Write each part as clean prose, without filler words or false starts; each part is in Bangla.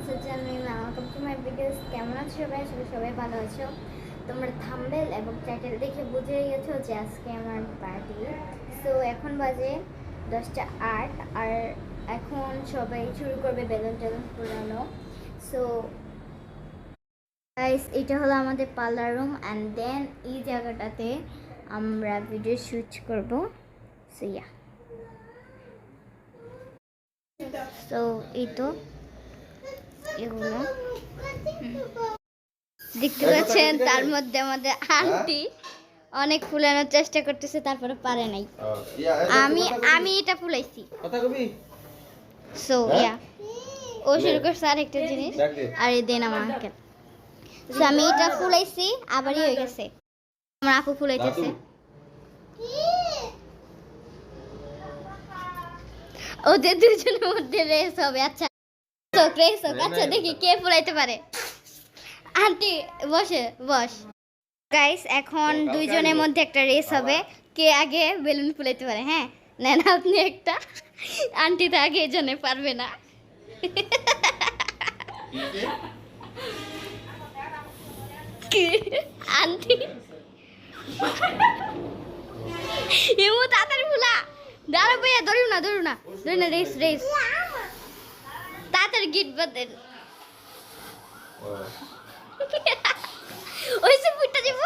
Welcome to my videos. কেমন আছো সবাই? আসলে সবাই ভালো আছো। তোমরা থাম্বনেল এবং টাইটেল দেখে বুঝে গেছো যে আজকে আমার পার্টি। সো এখন বাজে 10টা 8 আর এখন সবাই শুরু করবে বেলুন টেলুন ফুলানো। সো গাইস, এটা হলো আমাদের পার্লার রুম অ্যান্ড দেন এই জায়গাটাতে আমরা ভিডিও শুট করব। সো ইয়া, সো এই তো এগুলো দেখতে পাচ্ছেন। তার মধ্যে আমাদের আন্টি অনেক ফুলানোর চেষ্টা করতেছে, তারপরে পারে নাই। আমি আমি এটা ফুলাইছি। সো ইয়া, ও শুরু করছে আর একটা জিনিস, আর এই দেন আমার আঙ্কেল। সো আমি এটা ফুলাইছি, আবারই হয়ে গেছে। আমার আপু ফুলাইতেছে। ওদের দুজনের মধ্যে রেস হবে। আচ্ছা রেস হোক। আচ্ছা দেখি কে ফুলাইতে পারে। আন্টি বস। গাইস, এখন দুইজনের মধ্যে একটা রেস হবে, কে আগে বেলুন ফুলাইতে পারে। হ্যাঁ নেন আপনি একটা, আন্টি তো আগে এজন্য পারবে না। আন্টি এমু তাড়াতাড়ি ফুলা। দাঁড়া ভাইয়া, ধরু না রেস তাড়াতাড়ি গিট বাদেন। ওই সে ফুটটা যাব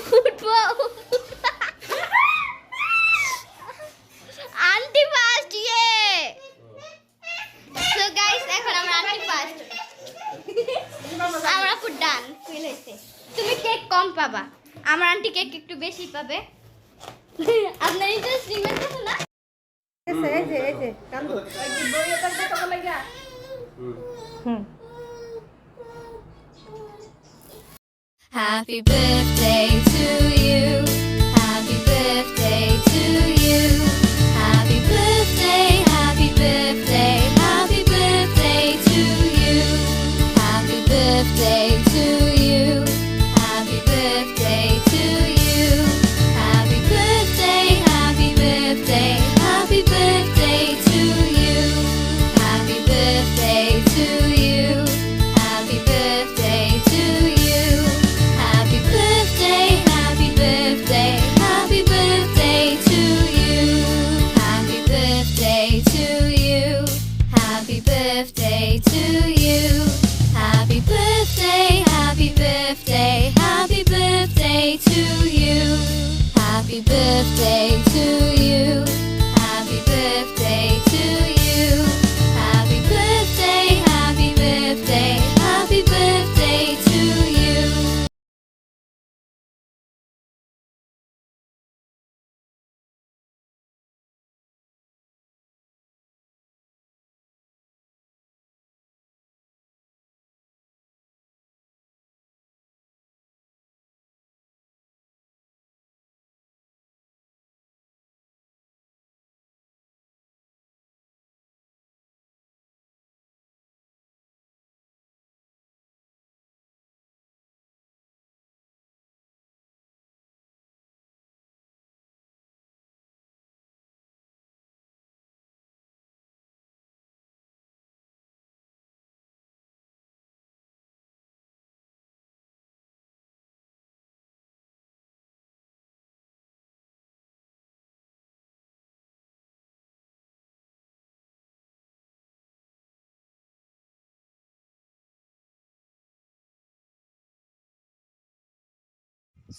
ফুটবো। Aunty first. সো গাইস, এখন আমরা আন্টি ফার্স্ট। আমরা ফুট ডান ফিল হইছে। তুমি কেক কম পাবা, আমার আন্টি কেক একটু বেশি পাবে। আপনার ইন্টারেস্টিং লাগছে না? এই যে কাম তো এই বইয়ে করতে কত লাগা। Happy birthday to you. Happy birthday to you. Happy birthday, happy birthday, happy birthday to you. Happy birthday to you. Happy birthday to you. Happy birthday, happy birthday, happy birthday to you. Happy birthday to you. Happy birthday to you. Happy birthday, happy birthday, happy birthday to you. Happy birthday to you. Happy birthday to you. Happy birthday, happy birthday, happy birthday to you. Happy birthday to you. Happy birthday to you. Happy birthday, happy birthday, happy birthday to you.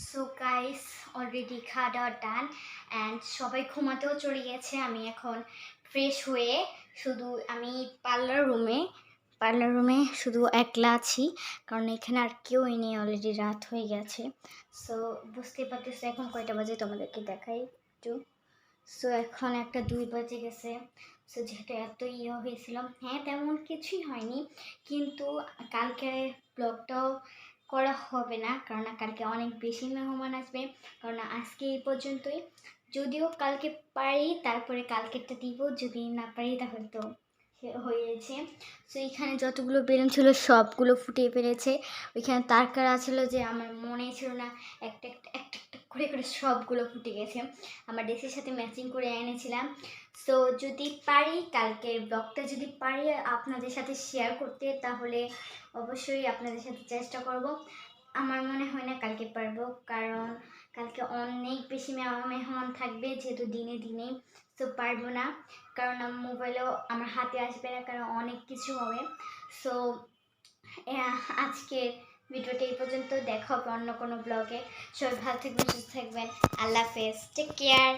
So guys, already খাওয়া দাওয়া ডান অ্যান্ড সবাই ঘুমাতেও চলে গেছে। আমি এখন ফ্রেশ হয়ে শুধু আমি পার্লার রুমে শুধু একলা আছি, কারণ এখানে আর কেউই নেই, অলরেডি রাত হয়ে গেছে। সো বুঝতেই পারতেছি এখন কয়টা বাজে, তোমাদেরকে দেখাই একটু। সো এখন 1টা 2 বাজে গেছে। সো যেহেতু এত হয়েছিল, হ্যাঁ তেমন কিছুই হয়নি, কিন্তু কালকে ব্লগটাও করা হবে না, কারণ কালকে অনেক বেশি মেহমান আসবে। কারণ আজকে এই পর্যন্তই, যদিও কালকে পারি তারপরে কালকেরটা দিব, যদি না পারি তাহলে তো হয়েছে। সো এখানে যতগুলো বেলুন ছিল সবগুলো ফুটিয়ে ফেলেছে। ওইখানে তারকারা ছিল যে আমার মনে ছিল না একটা একটা একটা একটা করে করে সবগুলো ফুটে গেছে। আমার ড্রেসের সাথে ম্যাচিং করে এনেছিলাম। সো যদি পারি কালকের ব্লগটা যদি পারি আপনাদের সাথে শেয়ার করতে, তাহলে অবশ্যই আপনাদের সাথে চেষ্টা করব। আমার মনে হয় না কালকে পারবো, কারণ কালকে অনেক বেশি মেহমান থাকবে, যেহেতু দিনে দিনেই। সো পারবো না, কারণ মোবাইলও আমার হাতে আসবে না, কারণ অনেক কিছু হবে। সো আজকের ভিডিওটা এই পর্যন্ত, দেখা হবে অন্য কোনো ব্লগে। সবাই ভালো থাকবেন, সুস্থ থাকবেন। আল্লাহ হাফেজ, টেক কেয়ার।